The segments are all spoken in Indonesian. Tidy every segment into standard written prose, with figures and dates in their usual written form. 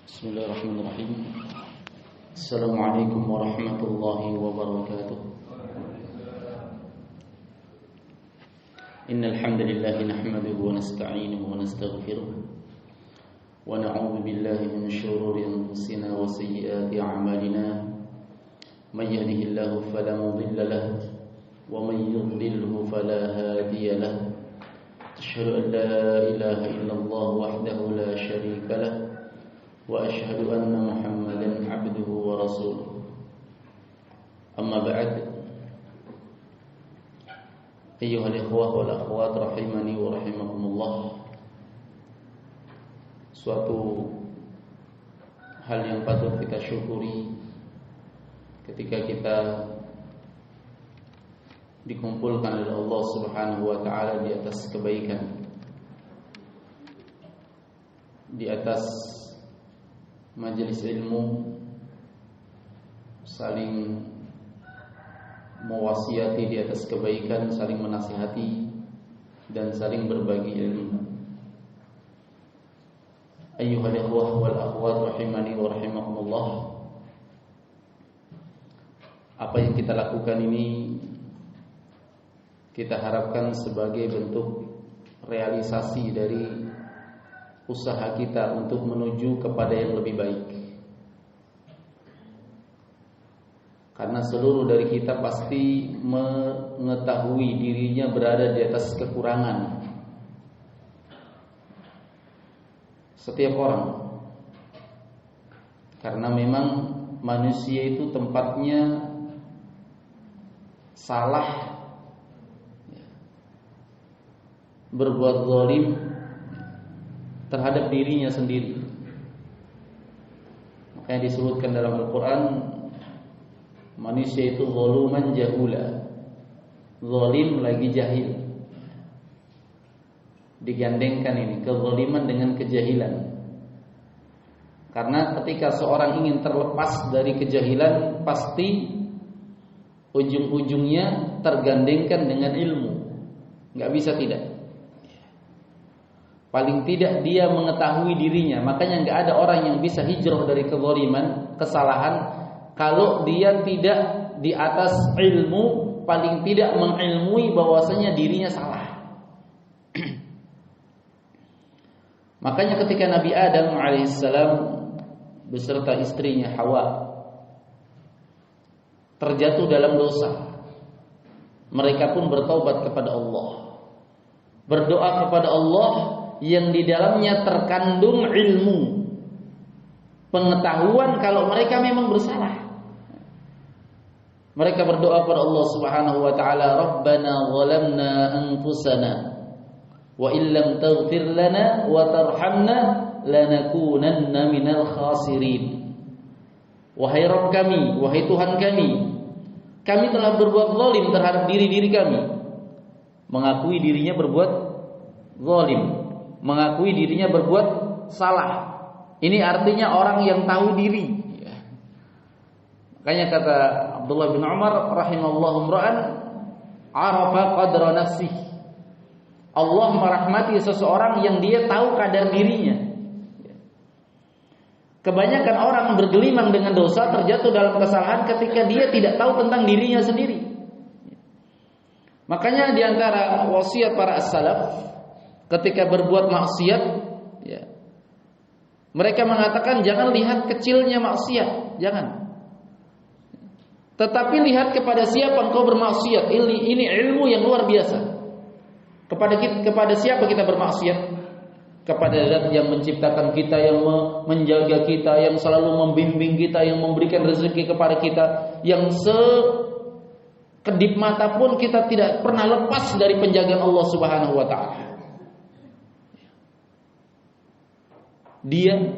Bismillahirrahmanirrahim. Assalamualaikum warahmatullahi wabarakatuh. Innal hamdalillah nahmaduhu wa nasta'inuhu wa nastaghfiruh wa na'udzu billahi min shururi anfusina wa sayyiati a'malina. May yahdihillahu fala mudilla lahu wa may yudlilhu fala hadiya lahu. Asyhadu an la ilaha illallah wahdahu la syarika lahu wa asyhadu anna Muhammadan abduhu wa rasuluh. Amma ba'd. Ayyuhal ikhwah wal akhwat rahimani wa rahimakumullah. Suatu hal yang patut kita syukuri ketika kita dikumpulkan oleh Allah Subhanahu wa taala di atas kebaikan, di atas majelis ilmu, saling mewasiati di atas kebaikan, saling menasihati dan saling berbagi ilmu. Ayyuhal ikhwah wal akhwat rahimani wa rahimakumullah. Apa yang kita lakukan ini kita harapkan sebagai bentuk realisasi dari usaha kita untuk menuju kepada yang lebih baik. Karena seluruh dari kita pasti mengetahui dirinya berada di atas kekurangan. Setiap orang. Karena memang manusia itu tempatnya salah, berbuat zalim terhadap dirinya sendiri. Makanya disebutkan dalam Al-Quran, manusia itu zaluman jahula, zalim lagi jahil. Digandengkan ini kezaliman dengan kejahilan. Karena ketika seorang ingin terlepas dari kejahilan, pasti ujung-ujungnya tergandengkan dengan ilmu. Gak bisa tidak. Paling tidak dia mengetahui dirinya. Makanya gak ada orang yang bisa hijrah dari kezaliman, kesalahan, kalau dia tidak di atas ilmu, paling tidak mengilmui bahwasanya dirinya salah. Makanya ketika Nabi Adam alaihissalam beserta istrinya Hawa terjatuh dalam dosa, mereka pun bertaubat kepada Allah, berdoa kepada Allah yang di dalamnya terkandung ilmu, pengetahuan kalau mereka memang bersalah. Mereka berdoa kepada Allah Subhanahu wa taala, Rabbana zalamna anfusana wa illam taghfir lana wa tarhamna lanakunanna minal khasirin. Wahai Rabb kami, wahai Tuhan kami telah berbuat zalim terhadap diri-diri kami. Mengakui dirinya berbuat zalim, mengakui dirinya berbuat salah. Ini artinya orang yang tahu diri. Makanya kata Abdullah bin Umar rahimallahu ra'an, arafa qadra nafsih. Allah merahmati seseorang yang dia tahu kadar dirinya. Kebanyakan orang bergelimang dengan dosa, terjatuh dalam kesalahan ketika dia tidak tahu tentang dirinya sendiri. Makanya di antara wasiat para as-salaf ketika berbuat maksiat, ya, mereka mengatakan jangan lihat kecilnya maksiat, jangan. Tetapi lihat kepada siapa engkau bermaksiat. Ini ilmu yang luar biasa. Kepada siapa kita bermaksiat? Kepada Zat yang menciptakan kita, yang menjaga kita, yang selalu membimbing kita, yang memberikan rezeki kepada kita, yang sekedip mata pun kita tidak pernah lepas dari penjagaan Allah Subhanahu wa taala. Dia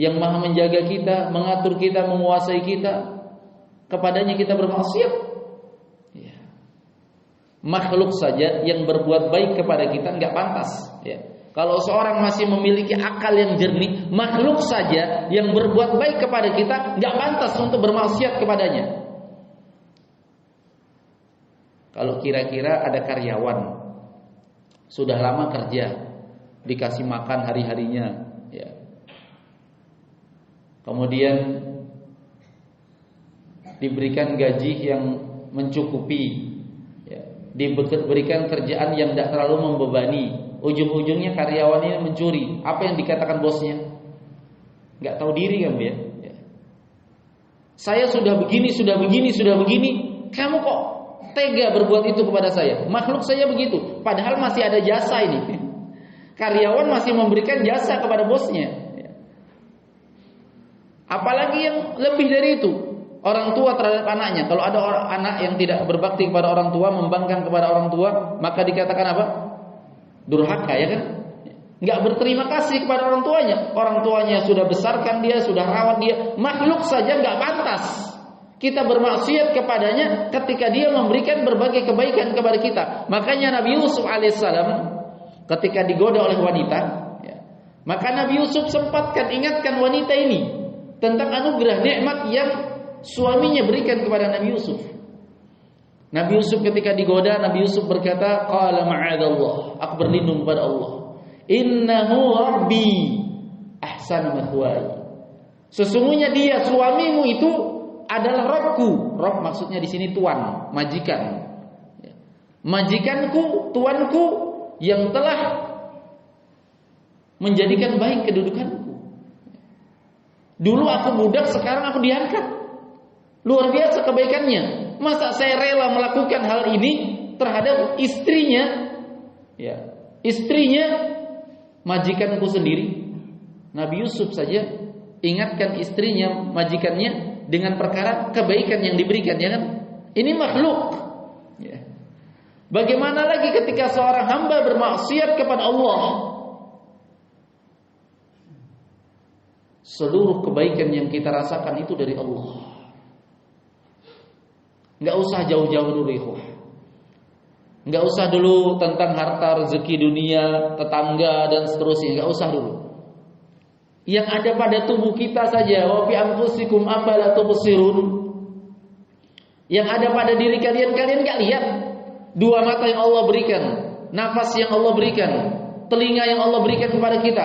yang maha menjaga kita, mengatur kita, menguasai kita, kepadanya kita bermaksiat. Ya. Makhluk saja yang berbuat baik kepada kita enggak pantas. Ya. Kalau seorang masih memiliki akal yang jernih, makhluk saja yang berbuat baik kepada kita enggak pantas untuk bermaksiat kepadanya. Kalau kira-kira ada karyawan sudah lama kerja, dikasih makan hari-harinya, ya. kemudian diberikan gaji yang mencukupi, ya, diberikan kerjaan yang tidak terlalu membebani, ujung-ujungnya karyawan ini mencuri. Apa yang dikatakan bosnya? Nggak tahu diri kan, ya? Saya sudah begini, kamu kok tega berbuat itu kepada saya? Makhluk saya begitu, padahal masih ada jasa ini. Karyawan masih memberikan jasa kepada bosnya. Apalagi yang lebih dari itu, orang tua terhadap anaknya. Kalau ada anak yang tidak berbakti kepada orang tua, membangkang kepada orang tua, maka dikatakan apa? Durhaka, ya kan? Nggak berterima kasih kepada orang tuanya. Orang tuanya sudah besarkan dia, sudah rawat dia. Makhluk saja nggak pantas kita bermaksiat kepadanya ketika dia memberikan berbagai kebaikan kepada kita. Makanya Nabi Yusuf alaihissalam ketika digoda oleh wanita, ya, maka Nabi Yusuf sempatkan ingatkan wanita ini tentang anugerah nikmat yang suaminya berikan kepada Nabi Yusuf. Nabi Yusuf ketika digoda, Nabi Yusuf berkata, qala ma'adallah, aku berlindung kepada Allah. Innahu rabbi ahsana mathwaya. Sesungguhnya dia suamimu itu adalah Rabbku. Rabb maksudnya di sini tuan, majikan. Majikanku, tuanku yang telah menjadikan baik kedudukanku. Dulu aku budak, sekarang aku diangkat. Luar biasa kebaikannya. Masa saya rela melakukan hal ini terhadap istrinya? Ya, istrinya majikanku sendiri. Nabi Yusuf saja ingatkan istrinya, majikannya dengan perkara kebaikan yang diberikan, ya kan? Ini makhluk. Ya. Bagaimana lagi ketika seorang hamba bermaksiat kepada Allah? Seluruh kebaikan yang kita rasakan itu dari Allah. Nggak usah jauh-jauh dulu, ikhwah. Nggak usah dulu tentang harta, rezeki dunia, tetangga dan seterusnya. Nggak usah dulu. Yang ada pada tubuh kita saja. Wa fi anfusikum afala tubsirun. Yang ada pada diri kalian nggak lihat. Dua mata yang Allah berikan, nafas yang Allah berikan, telinga yang Allah berikan kepada kita,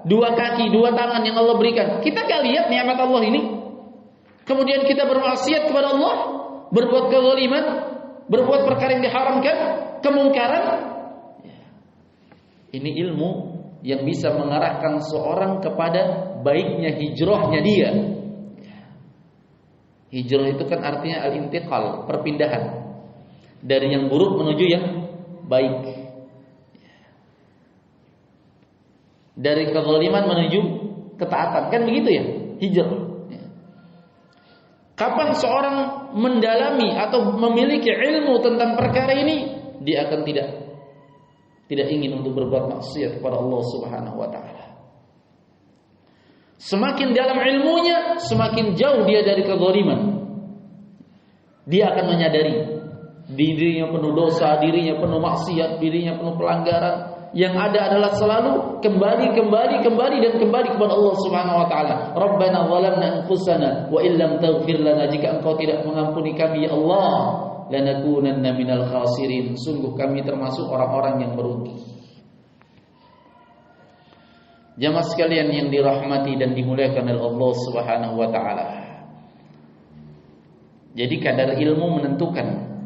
dua kaki, dua tangan yang Allah berikan. Kita nggak lihat nikmat Allah ini. Kemudian kita bermaksiat kepada Allah, berbuat kezaliman, berbuat perkara yang diharamkan, kemungkaran. Ini ilmu yang bisa mengarahkan seorang kepada baiknya hijrahnya dia. Hijrah itu kan artinya al-intiqal, perpindahan dari yang buruk menuju yang baik, dari kezaliman menuju ketaatan, kan begitu ya, hijrah. Kapan seorang mendalami atau memiliki ilmu tentang perkara ini, dia akan tidak ingin untuk berbuat maksiat kepada Allah Subhanahu wa taala. Semakin dalam ilmunya, semakin jauh dia dari kezaliman. Dia akan menyadari dirinya penuh dosa, dirinya penuh maksiat, dirinya penuh pelanggaran. Yang ada adalah selalu kembali kepada Allah Subhanahu wa taala. Rabbana zalamna anfusana wa illam taghfir lana, jika Engkau tidak mengampuni kami ya Allah, lanakunanna minal khasirin, sungguh kami termasuk orang-orang yang merugi. Jamaah sekalian yang dirahmati dan dimuliakan oleh Allah Subhanahu wa taala. Jadi kadar ilmu menentukan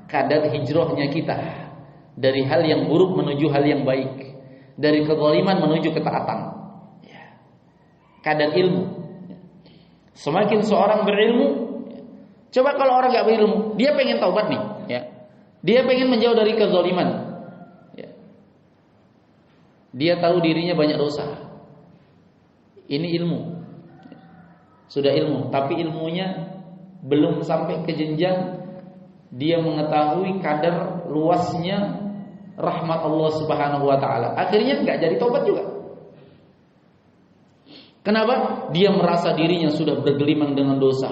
kadar hijrahnya kita dari hal yang buruk menuju hal yang baik, dari kezaliman menuju ketaatan. Ya. Kadar ilmu. Semakin seorang berilmu, coba kalau orang nggak berilmu, dia pengen taubat nih, ya. Dia pengen menjauh dari kezaliman. Ya. Dia tahu dirinya banyak dosa. Ini ilmu. Sudah ilmu, tapi ilmunya belum sampai ke jenjang dia mengetahui kadar luasnya rahmat Allah Subhanahu wa taala. Akhirnya enggak jadi taubat juga. Kenapa? Dia merasa dirinya sudah bergelimang dengan dosa.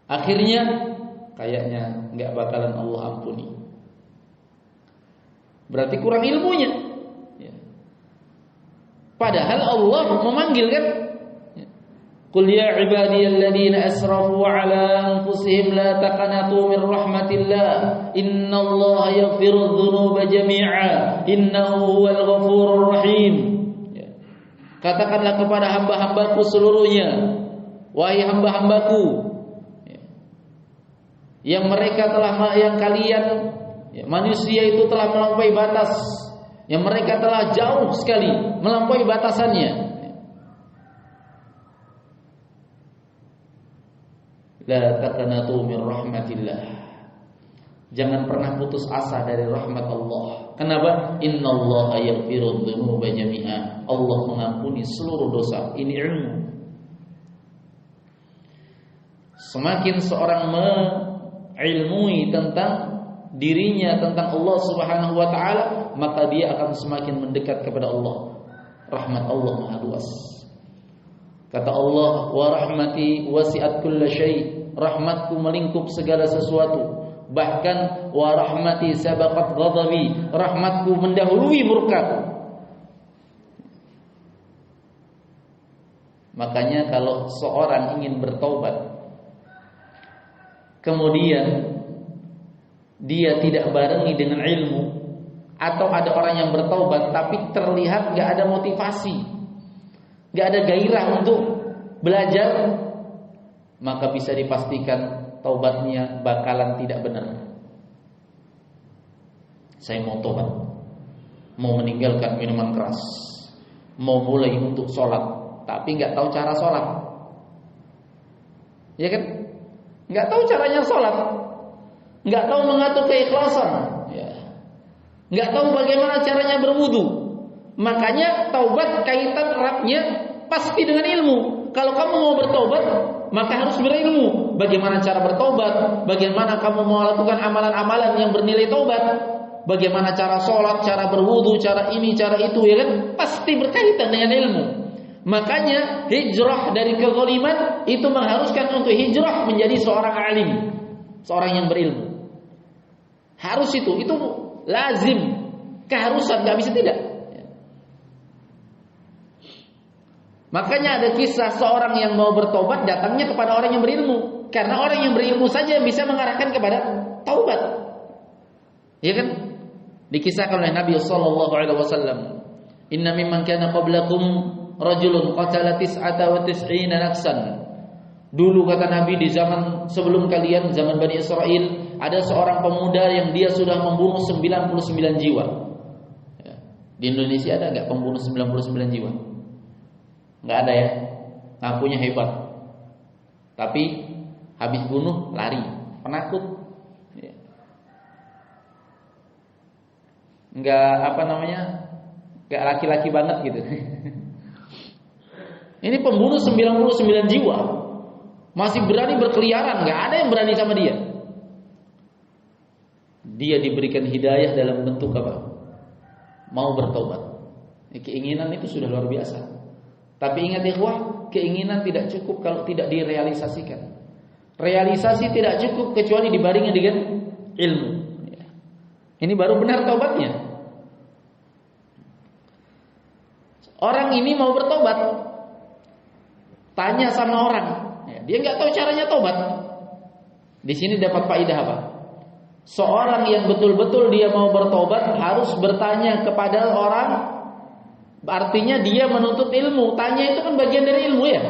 Akhirnya kayaknya enggak bakalan Allah ampuni. Berarti kurang ilmunya. Ya. Padahal Allah memanggil kan? Qul ya ibadiyalladzina asrafu ala anfusihim la taqnatu min rahmatillah innallaha yaghfirudz dzunuba jami'a innahu huwal ghafurur rahim. Ya. Katakanlah kepada hamba-hambaku seluruhnya, wahai hamba-hambaku, yang mereka telah, yang kalian manusia itu telah melampaui batas, yang mereka telah jauh sekali melampaui batasannya. La taqnatu min rahmatillah. Jangan pernah putus asa dari rahmat Allah. Kenapa? Innallaha yaghfiru dzunuba jami'a. Allah mengampuni seluruh dosa. Ini ilmu. Semakin seorang mengilmui tentang dirinya, tentang Allah Subhanahu wa taala, maka dia akan semakin mendekat kepada Allah. Rahmat Allah Maha luas. Kata Allah, "Wa rahmati wasi'at kulla syai'." Rahmatku melingkup segala sesuatu. Bahkan wa rahmati sabaqat ghadabi. Rahmatku mendahului murkaku. Makanya kalau seorang ingin bertaubat, kemudian dia tidak barengi dengan ilmu, atau ada orang yang bertaubat tapi terlihat gak ada motivasi, gak ada gairah untuk belajar, maka bisa dipastikan taubatnya bakalan tidak benar. Saya mau taubat, mau meninggalkan minuman keras, mau mulai untuk sholat, tapi gak tahu cara sholat, ya kan? Gak tahu caranya sholat, gak tahu mengatur keikhlasan, ya. Gak tahu bagaimana caranya berwudu. Makanya taubat kaitan eratnya pasti dengan ilmu. Kalau kamu mau bertobat, maka harus berilmu. Bagaimana cara bertobat, bagaimana kamu mau melakukan amalan-amalan yang bernilai tobat, bagaimana cara sholat, cara berwudu, cara ini, cara itu, ya kan? Pasti berkaitan dengan ilmu. Makanya hijrah dari kezaliman itu mengharuskan untuk hijrah menjadi seorang alim, seorang yang berilmu. Harus itu lazim, keharusan, gak bisa tidak. Makanya ada kisah seorang yang mau bertobat datangnya kepada orang yang berilmu, karena orang yang berilmu saja bisa mengarahkan kepada taubat. Ya kan? Dikisahkan oleh Nabi sallallahu alaihi wasallam, "Inna mimman kana qablakum rajulun qatala 99 nafsan." Dulu kata Nabi, di zaman sebelum kalian, zaman Bani Israel, ada seorang pemuda yang dia sudah membunuh 99 jiwa. Ya. Di Indonesia ada enggak pembunuh 99 jiwa? Enggak ada ya. Ngakunya hebat. Tapi habis bunuh lari, penakut. Ya. Enggak enggak laki-laki banget gitu. Ini pembunuh 99 jiwa. Masih berani berkeliaran, enggak ada yang berani sama dia. Dia diberikan hidayah dalam bentuk apa? Mau bertobat. Keinginan itu sudah luar biasa. Tapi ingat ikhwah, keinginan tidak cukup kalau tidak direalisasikan. Realisasi tidak cukup kecuali dibarengi dengan ilmu. Ini baru benar taubatnya. Orang ini mau bertobat, tanya sama orang, dia nggak tahu caranya taubat. Di sini dapat faedah apa? Seorang yang betul-betul dia mau bertobat harus bertanya kepada orang. Artinya dia menuntut ilmu. Tanya itu kan bagian dari ilmu ya.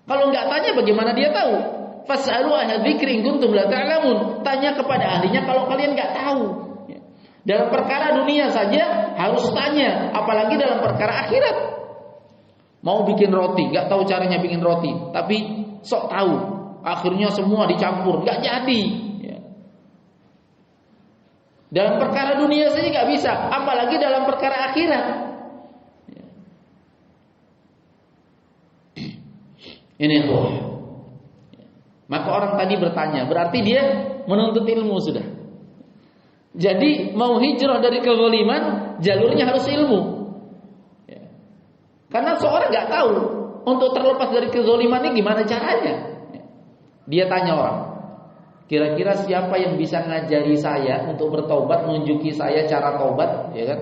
Kalau nggak tanya bagaimana dia tahu? Fas'alu ahla dzikri in kuntum la ta'lamun. Tanya kepada ahlinya kalau kalian nggak tahu. Dalam perkara dunia saja harus tanya, apalagi dalam perkara akhirat. Mau bikin roti, nggak tahu caranya bikin roti, tapi sok tahu. Akhirnya semua dicampur, nggak jadi. Dalam perkara dunia saja nggak bisa, apalagi dalam perkara akhirat. Ini tuh. Maka orang tadi bertanya, berarti dia menuntut ilmu sudah. Jadi mau hijrah dari kezaliman, jalurnya harus ilmu. Karena seorang nggak tahu untuk terlepas dari kezaliman ini gimana caranya. Dia tanya orang, kira-kira siapa yang bisa ngajari saya untuk bertaubat, menunjuki saya cara taubat, ya kan?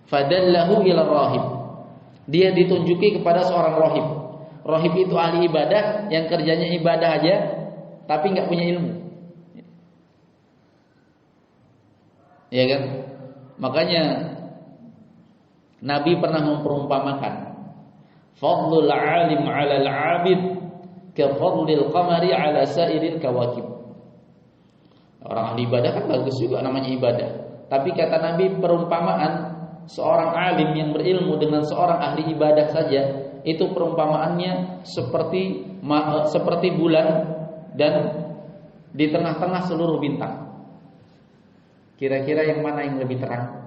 Fadallahu ila rahib. Dia ditunjuki kepada seorang rahib. Rahib itu ahli ibadah yang kerjanya ibadah aja, tapi nggak punya ilmu. Ya kan? Makanya Nabi pernah memperumpamakan fadlul alim 'alal 'abid ka fadlil qamari 'ala sairil kawakib. Orang ahli ibadah kan bagus juga namanya ibadah. Tapi kata Nabi, perumpamaan seorang alim yang berilmu dengan seorang ahli ibadah saja, itu perumpamaannya seperti bulan dan di tengah-tengah seluruh bintang. Kira-kira yang mana yang lebih terang?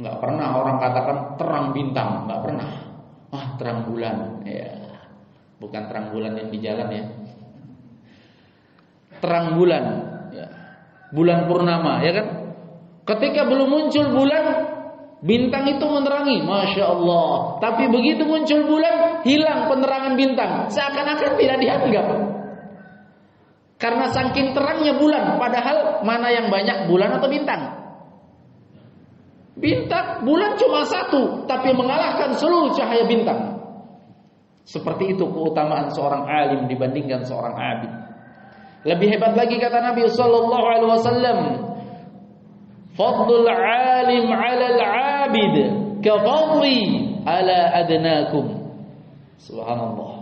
Enggak pernah orang katakan terang bintang, enggak pernah. Terang bulan, ya. Bukan terang bulan yang di jalan ya. Terang bulan, ya. Bulan purnama, ya kan? Ketika belum muncul bulan, bintang itu menerangi, Masya Allah. Tapi begitu muncul bulan, hilang penerangan bintang, seakan-akan tidak dianggap. Karena saking terangnya bulan, padahal mana yang banyak, bulan atau bintang? Bintang, bulan cuma satu, tapi mengalahkan seluruh cahaya bintang. Seperti itu keutamaan seorang alim dibandingkan seorang abid. Lebih hebat lagi kata Nabi sallallahu alaihi wasallam, fadlul alim 'alal 'abid ka fadli 'ala adnakum. Subhanallah.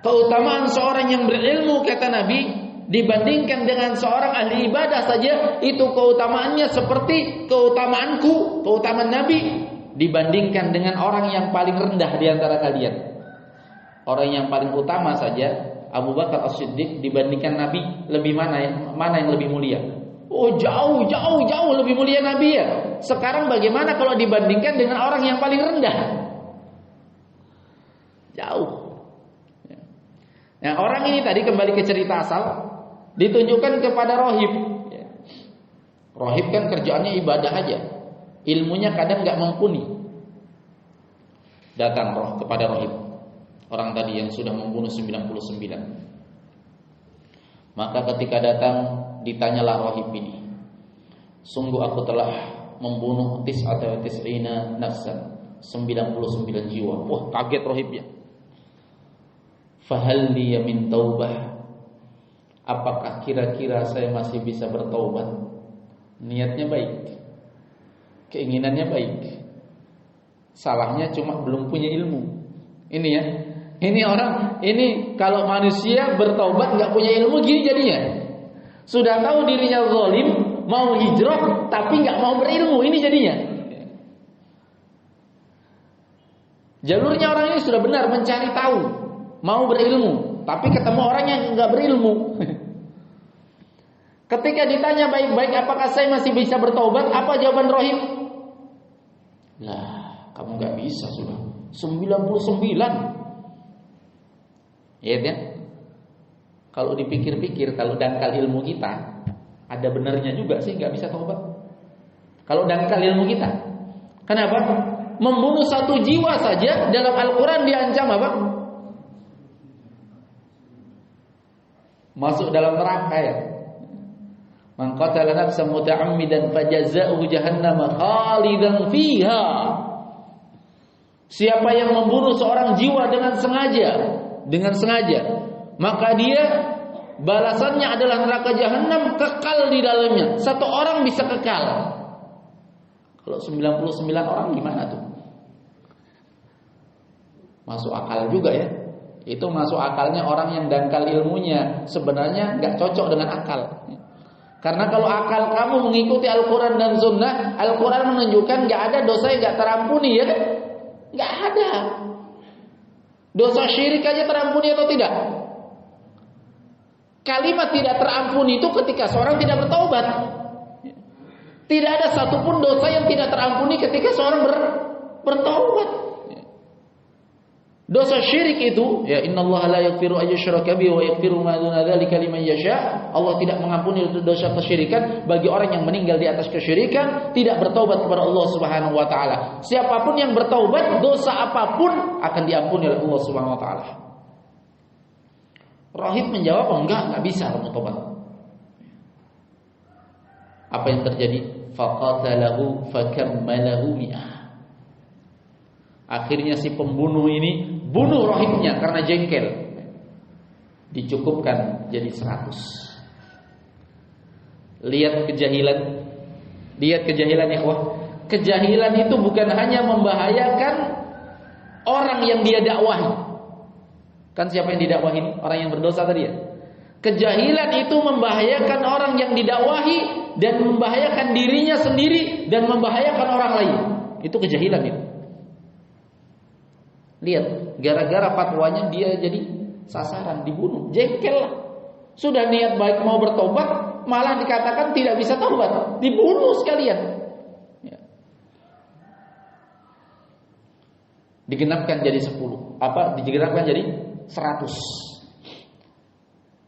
Keutamaan seorang yang berilmu kata Nabi dibandingkan dengan seorang ahli ibadah saja, itu keutamaannya seperti keutamaanku, keutamaan Nabi dibandingkan dengan orang yang paling rendah di antara kalian. Orang yang paling utama saja, Abu Bakar As-Siddiq dibandingkan Nabi, lebih mana yang lebih mulia? Oh, jauh lebih mulia Nabi ya. Sekarang bagaimana kalau dibandingkan dengan orang yang paling rendah? Jauh. Nah, orang ini tadi kembali ke cerita asal, ditunjukkan kepada rohib. Rohib kan kerjaannya ibadah aja, ilmunya kadang nggak mumpuni. Datang roh kepada rohib, orang tadi yang sudah membunuh 99. Maka ketika datang, ditanyalah rohib ini, sungguh aku telah membunuh 99 nafsan, 99 jiwa. Wah, kaget rohibnya. Fahal liya min taubah, apakah kira-kira saya masih bisa bertaubat? Niatnya baik, keinginannya baik, salahnya cuma belum punya ilmu. Ini ya, ini orang, ini kalau manusia bertaubat nggak punya ilmu gini jadinya. Sudah tahu dirinya zalim, mau hijrah tapi nggak mau berilmu, ini jadinya. Jalurnya orang ini sudah benar mencari tahu, mau berilmu, tapi ketemu orang yang nggak berilmu. Ketika ditanya baik-baik, apakah saya masih bisa bertobat? Apa jawaban rohib? Lah, kamu nggak bisa sudah 99. Ya kan? Kalau dipikir-pikir, kalau dangkal ilmu kita, ada benernya juga sih nggak bisa taubat. Kalau dangkal ilmu kita, kenapa? Membunuh satu jiwa saja dalam Al-Quran diancam apa? Masuk dalam neraka ya. Man qatala nafsan muta'ammidan fajazaohu jahannam khalidan fiha. Siapa yang membunuh seorang jiwa dengan sengaja, maka dia balasannya adalah neraka jahanam, kekal di dalamnya. Satu orang bisa kekal. Kalau 99 orang gimana tuh? Masuk akal juga ya. Itu masuk akalnya orang yang dangkal ilmunya, sebenarnya nggak cocok dengan akal. Karena kalau akal kamu mengikuti Al-Quran dan Sunnah, Al-Quran menunjukkan nggak ada dosa yang nggak terampuni, ya kan? Nggak ada. Dosa syirik aja terampuni atau tidak? Kalimat tidak terampuni itu ketika seorang tidak bertaubat. Tidak ada satupun dosa yang tidak terampuni ketika seorang bertaubat. Dosa syirik itu, ya innallaha la yaghfiru ayyushraka bihi wa yaghfiru ma duna dzalika liman yasha. Allah tidak mengampuni dosa kesyirikan bagi orang yang meninggal di atas kesyirikan, tidak bertaubat kepada Allah Subhanahu wa taala. Siapapun yang bertaubat, dosa apapun akan diampuni oleh Allah Subhanahu wa taala. Rahib menjawab, enggak bisa kamu taubat. Apa yang terjadi? Faqatalahu fakammalahu mi'ah. Akhirnya si pembunuh ini bunuh rohibnya karena jengkel. Dicukupkan jadi 100. Lihat kejahilan. Lihat kejahilan ikhwah. Kejahilan itu bukan hanya membahayakan orang yang dia dakwahi. Kan siapa yang didakwahi? Orang yang berdosa tadi ya. Kejahilan itu membahayakan orang yang didakwahi dan membahayakan dirinya sendiri dan membahayakan orang lain. Itu kejahilan itu. Lihat, gara-gara fatwanya dia jadi sasaran, dibunuh, jengkel lah. Sudah niat baik mau bertobat, malah dikatakan tidak bisa taubat, dibunuh sekalian. Ya. Digenapkan jadi 10. Digenapkan jadi 100.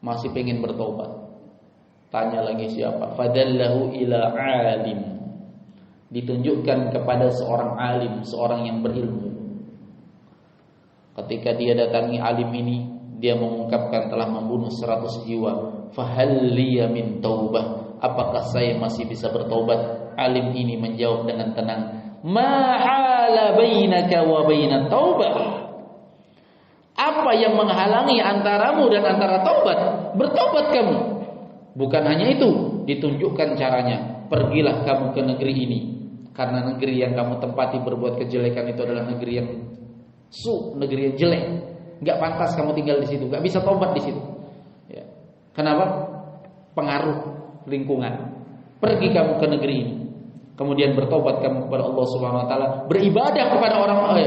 Masih pengen bertobat. Tanya lagi siapa? Fadallahu ila alim. Ditunjukkan kepada seorang alim, seorang yang berilmu. Ketika dia datangi alim ini, dia mengungkapkan telah membunuh 100 jiwa. Fahal liya min taubah? Apakah saya masih bisa bertobat? Alim ini menjawab dengan tenang, ma'ala bainaka wa bainat taubah. Apa yang menghalangi antaramu dan antara taubat? Bertobat kamu. Bukan hanya itu, ditunjukkan caranya. Pergilah kamu ke negeri ini, karena negeri yang kamu tempati berbuat kejelekan itu adalah negeri yang negeri yang jelek. Gak pantas kamu tinggal di situ, gak bisa taubat di situ. Ya. Kenapa? Pengaruh lingkungan. Pergi kamu ke negeri ini. Kemudian bertobat kamu kepada Allah Subhanahu wa taala, beribadah kepada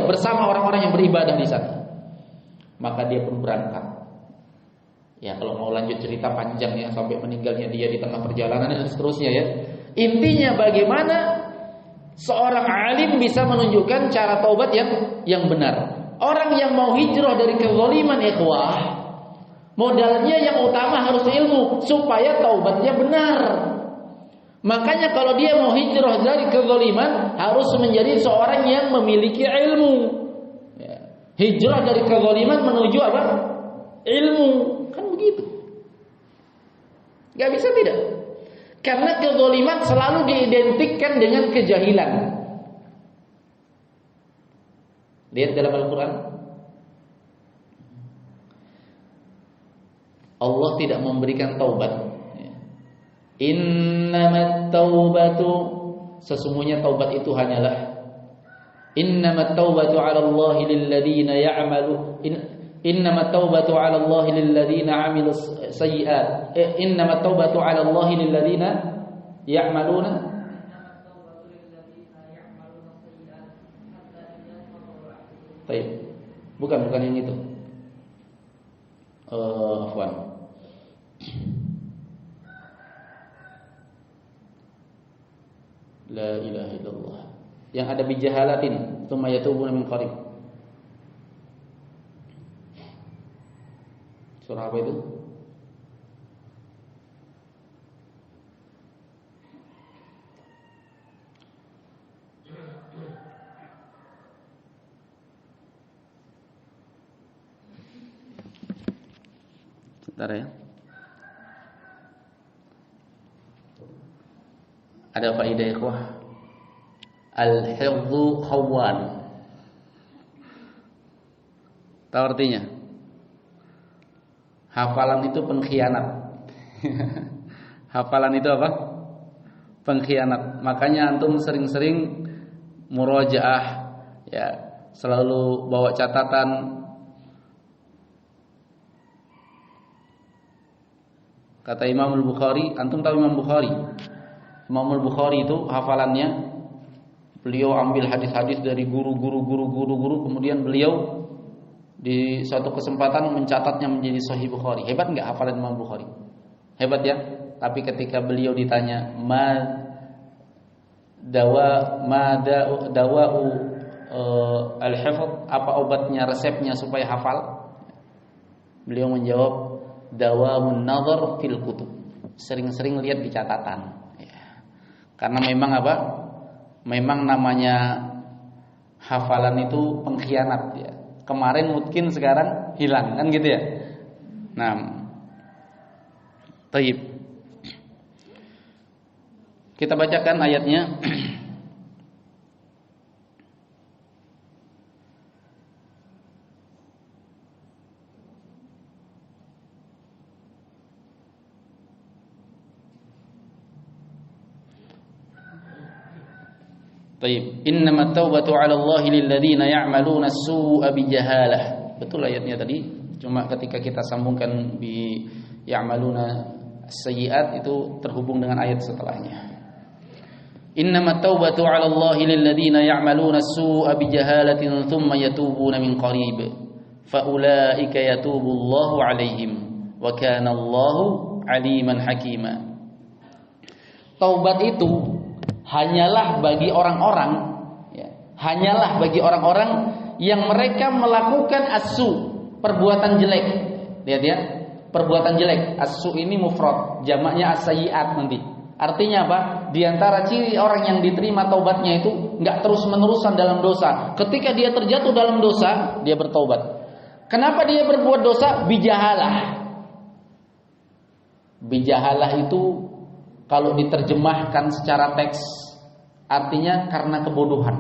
bersama orang-orang yang beribadah di sana. Maka dia pun berangkat. Ya, kalau mau lanjut cerita panjang ya, sampai meninggalnya dia di tengah perjalanan dan seterusnya ya. Intinya bagaimana seorang alim bisa menunjukkan cara taubat yang benar. Orang yang mau hijrah dari kezaliman ikhwah, modalnya yang utama harus ilmu supaya taubatnya benar. Makanya kalau dia mau hijrah dari kezaliman, harus menjadi seorang yang memiliki ilmu. Hijrah dari kezaliman menuju apa? Ilmu. Kan begitu. Gak bisa tidak. Karena kezaliman selalu diidentikan dengan kejahilan. Lihat dalam Al-Quran, Allah tidak memberikan taubat. Innamat taubatu, sesungguhnya taubat itu hanyalah innamat taubatu 'ala Allahi lilladzina ya'malu innamat taubatu 'ala Allahi lilladzina 'amilu sayyi'at innamat taubatu 'ala Allahi lilladzina ya'maluna Baik. Bukan yang itu. Afwan. La ilaha illallah. Yang ada bijahalatin, tsumma yatubuna min qarib. Surah apa itu? Sebentar ya. Ada faedah ikhwah. Al-hifdzu khawan. Tahu artinya? Hafalan itu pengkhianat. Hafalan itu apa? Pengkhianat. Makanya antum sering-sering murojaah, ya, selalu bawa catatan. Kata Imam Al-Bukhari, antum tahu Imam Bukhari? Imam Al-Bukhari itu hafalannya, beliau ambil hadis-hadis dari guru, kemudian beliau di suatu kesempatan mencatatnya menjadi Sahih Bukhari. Hebat enggak hafalan Imam Bukhari? Hebat ya. Tapi ketika beliau ditanya, dawa'u al-hifdz, apa obatnya, resepnya supaya hafal? Beliau menjawab, dawa'un nazar fil kutub. Sering-sering lihat di catatan. Karena memang apa? Memang namanya hafalan itu pengkhianat ya. Kemarin mungkin sekarang hilang kan gitu ya. Nah, taib. Kita bacakan ayatnya. Taib. Innamat taubatu 'ala Allahi lil ladzina ya'maluna as-su'a bijahalah. Betul ayatnya tadi. Cuma ketika kita sambungkan bi ya'maluna as-sayyi'at itu terhubung dengan ayat setelahnya. Innamat taubatu 'ala Allahi lil ladzina ya'maluna as-su'a bijahalatin thumma yatubuna min qarib. Fa ulaika yatubullahu 'alaihim wa kana Allahu 'aliman hakima. Taubat itu hanyalah bagi orang-orang ya, hanyalah bagi orang-orang yang mereka melakukan as-su, perbuatan jelek. Lihat ya, perbuatan jelek. As-su ini mufrad, jamaknya as-sayyi'at nanti. Artinya apa? Di antara ciri orang yang diterima taubatnya itu enggak terus-menerusan dalam dosa. Ketika dia terjatuh dalam dosa, dia bertaubat. Kenapa dia berbuat dosa? Bijahalah. Bijahalah itu kalau diterjemahkan secara teks artinya karena kebodohan.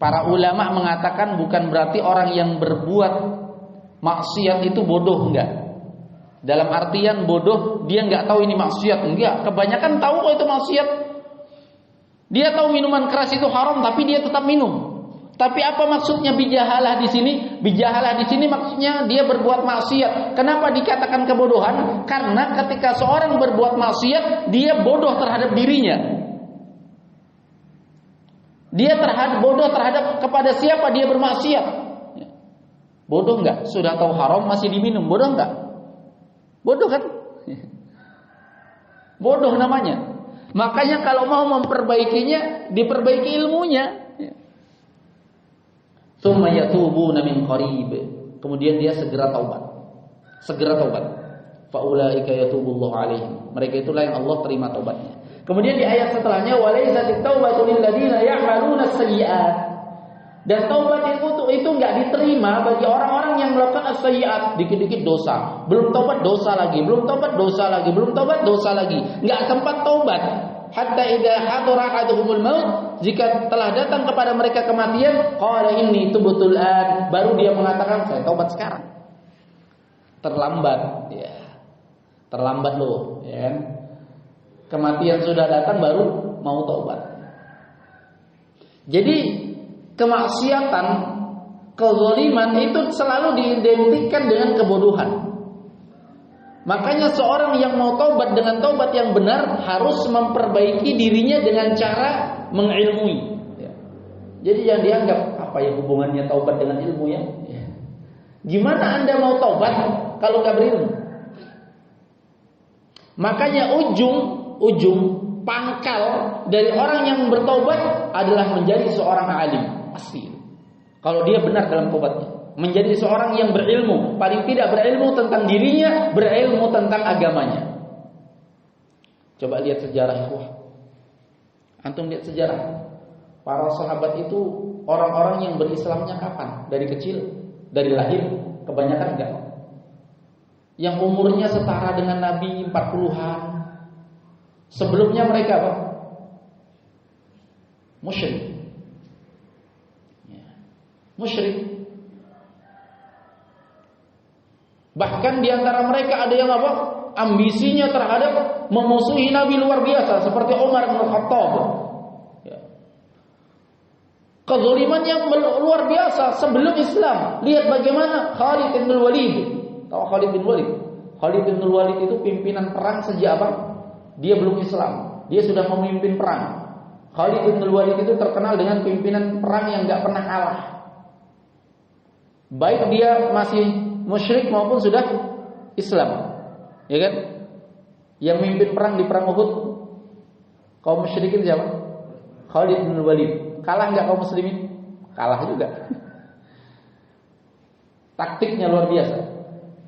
Para ulama mengatakan bukan berarti orang yang berbuat maksiat itu bodoh, enggak. Dalam artian bodoh dia enggak tahu ini maksiat, enggak. Kebanyakan tahu kok itu maksiat. Dia tahu minuman keras itu haram tapi dia tetap minum. Tapi apa maksudnya bijahalah di sini? Bijahalah di sini maksudnya dia berbuat maksiat. Kenapa dikatakan kebodohan? Karena ketika seorang berbuat maksiat, dia bodoh terhadap dirinya. Dia bodoh terhadap kepada siapa dia bermaksiat. Bodoh enggak? Sudah tahu haram masih diminum, bodoh enggak? Bodoh kan? Bodoh namanya. Makanya kalau mau memperbaikinya, diperbaiki ilmunya. Tsumma yatubuna min qarib. Kemudian dia segera taubat. Segera taubat. Fa ulaika yatubullahu alaihim. Mereka itulah yang Allah terima taubatnya. Kemudian di ayat setelahnya walaisatit taubatu lil ladzina ya'maluna as-sayyi'at. Dan taubat itu enggak diterima bagi orang-orang yang melakukan as-sayyi'at, dikit-dikit dosa. Belum taubat dosa lagi, belum taubat dosa lagi, belum taubat dosa lagi. Enggak sempat taubat. Hatta idza hadara ahaduhumul maut, jika telah datang kepada mereka kematian, qala inni tubtul an, baru dia mengatakan saya taubat sekarang. Terlambat, ya. Terlambat loh, ya kan? Kematian sudah datang baru mau taubat. Jadi kemaksiatan, kezaliman itu selalu diidentikan dengan kebodohan. Makanya seorang yang mau taubat dengan taubat yang benar harus memperbaiki dirinya dengan cara mengilmui. Ya. Jadi jangan dianggap apa yang hubungannya taubat dengan ilmu ya. Gimana Anda mau taubat kalau nggak berilmu? Makanya ujung pangkal dari orang yang bertaubat adalah menjadi seorang alim pasti. Kalau dia benar dalam taubatnya. Menjadi seorang yang berilmu, paling tidak berilmu tentang dirinya, berilmu tentang agamanya. Coba lihat sejarah ikhwah. Antum lihat sejarah. Para sahabat itu orang-orang yang berislamnya kapan? Dari kecil, dari lahir, kebanyakan enggak. Yang umurnya setara dengan Nabi 40-an. Sebelumnya mereka apa? Musyrik. Musyrik. Bahkan di antara mereka ada yang apa? Ambisinya terhadap memusuhi Nabi luar biasa, seperti Umar bin Khattab. Ya. Kezalimannya luar biasa sebelum Islam. Lihat bagaimana Khalid bin Walid. Tahu Khalid bin Walid? Khalid bin Walid itu pimpinan perang sejak apa? Dia belum Islam. Dia sudah memimpin perang. Khalid bin Walid itu terkenal dengan pimpinan perang yang enggak pernah kalah. Baik dia masih musyrik maupun sudah Islam, ya kan? Yang memimpin perang di perang Uhud kaum musyrikin siapa? Khalid bin Walid. Kalah enggak kaum muslimin? Kalah juga. Taktiknya luar biasa.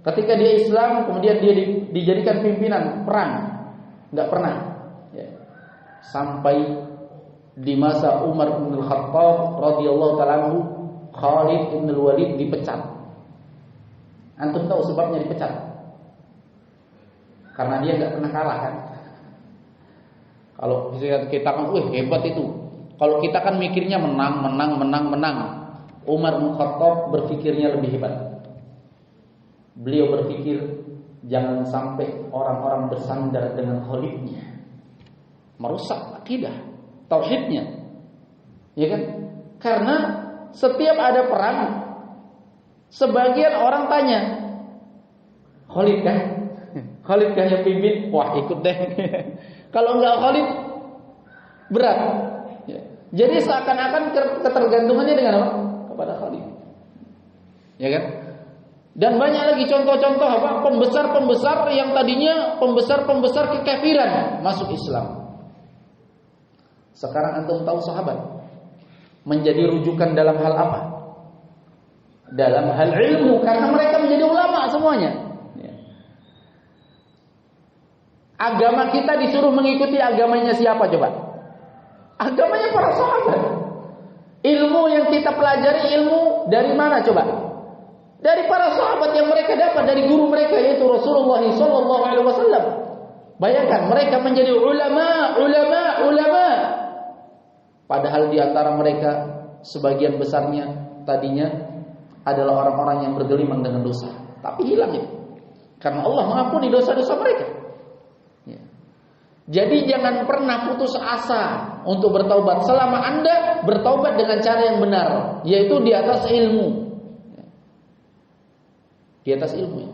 Ketika dia Islam, kemudian dia dijadikan pimpinan perang, enggak pernah. Ya. Sampai di masa Umar bin Khattab radhiyallahu taala anhu, Khalid bin Walid dipecat. Antum tahu sebabnya dipecat? Karena dia nggak pernah kalah kan? Kalau kita kan, hebat itu. Kalau kita kan mikirnya menang. Umar bin Khattab berpikirnya lebih hebat. Beliau berpikir jangan sampai orang-orang bersandar dengan Khalidnya, merusak akidah tauhidnya. Ya kan? Karena setiap ada perang, sebagian orang tanya, Khalid kan? Khalid kan yang pimpin? Wah, ikut deh. Kalau enggak Khalid, berat. Ya. Jadi seakan-akan ketergantungannya dengan apa? Kepada Khalid. Ya kan? Dan banyak lagi contoh-contoh apa? Pembesar-pembesar yang tadinya pembesar-pembesar kekafiran masuk Islam. Sekarang antum tahu sahabat menjadi rujukan dalam hal apa? Dalam hal ilmu, karena mereka menjadi ulama semuanya. Ya. Agama kita disuruh mengikuti agamanya siapa coba? Agamanya para sahabat. Ilmu yang kita pelajari ilmu dari mana coba? Dari para sahabat yang mereka dapat dari guru mereka, yaitu Rasulullah SAW. Bayangkan mereka menjadi ulama. Padahal di antara mereka sebagian besarnya tadinya adalah orang-orang yang bergelimang dengan dosa, tapi hilang itu karena Allah mengampuni dosa-dosa mereka. Ya. Jadi jangan pernah putus asa untuk bertaubat selama Anda bertaubat dengan cara yang benar, yaitu di atas ilmu. Di atas ilmu.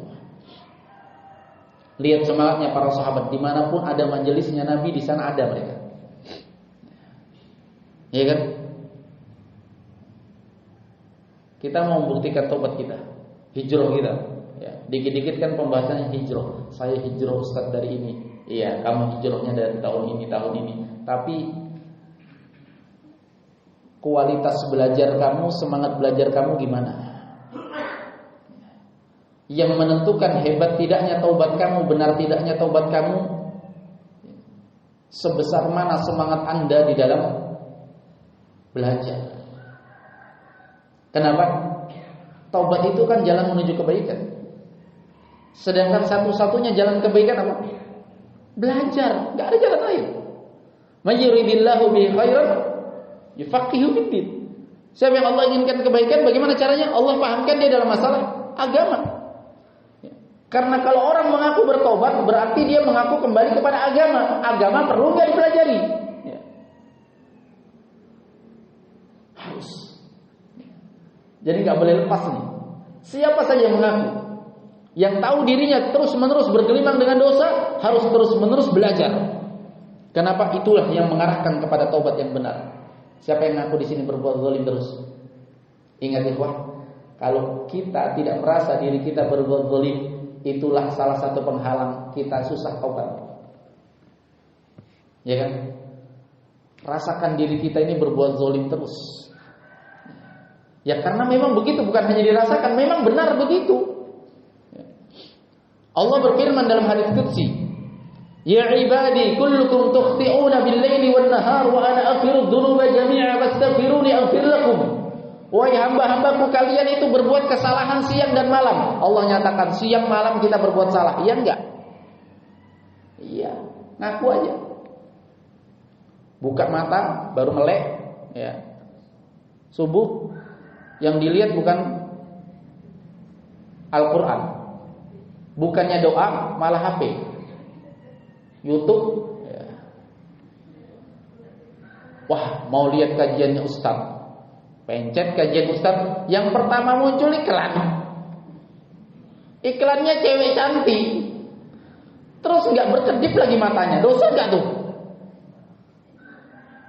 Lihat semangatnya para sahabat, dimanapun ada majelisnya Nabi, di sana ada mereka. Ya kan? Kita mau membuktikan taubat kita, hijrah kita. Ya, dikit-dikit kan pembahasannya hijrah. Saya hijrah Ustaz dari ini. Iya, kamu hijrahnya dari tahun ini. Tapi kualitas belajar kamu, semangat belajar kamu gimana? Yang menentukan hebat tidaknya taubat kamu, benar tidaknya taubat kamu, sebesar mana semangat Anda di dalam belajar. Kenapa? Taubat itu kan jalan menuju kebaikan. Sedangkan satu-satunya jalan kebaikan apa? Belajar, enggak ada jalan lain. May yuridillahu bihi khairan yufaqihu fiddin. Siapa yang Allah inginkan kebaikan, bagaimana caranya? Allah pahamkan dia dalam masalah agama. Karena kalau orang mengaku bertobat, berarti dia mengaku kembali kepada agama. Agama perlu nggak dipelajari? Ya. Harus. Jadi nggak boleh lepas nih. Siapa saja yang mengaku, yang tahu dirinya terus-menerus bergelimang dengan dosa, harus terus-menerus belajar. Kenapa? Itulah yang mengarahkan kepada taubat yang benar. Siapa yang mengaku di sini berbuat zalim terus? Ingat ikhwah, kalau kita tidak merasa diri kita berbuat zalim, itulah salah satu penghalang kita susah taubat. Ya kan? Rasakan diri kita ini berbuat zalim terus. Ya karena memang begitu, bukan hanya dirasakan, memang benar begitu. Allah berfirman dalam hadits qudsi, "Ya ibadi, kullukum tukhti'una bil-laili wan-nahar wa ana aghfiru dzunuba jami'a fastaghfiruni aghfir lakum." Wahai hamba-hambaku, kalian itu berbuat kesalahan siang dan malam. Allah nyatakan siang malam kita berbuat salah. Iya enggak? Iya, ngaku aja. Buka mata baru melek, ya. Subuh yang dilihat bukan Al-Qur'an. Bukannya doa, malah HP. YouTube, ya. Wah, mau lihat kajiannya Ustaz. Pencet kajian Ustaz, yang pertama muncul iklan. Iklannya cewek cantik. Terus enggak berkedip lagi matanya. Dosa enggak tuh?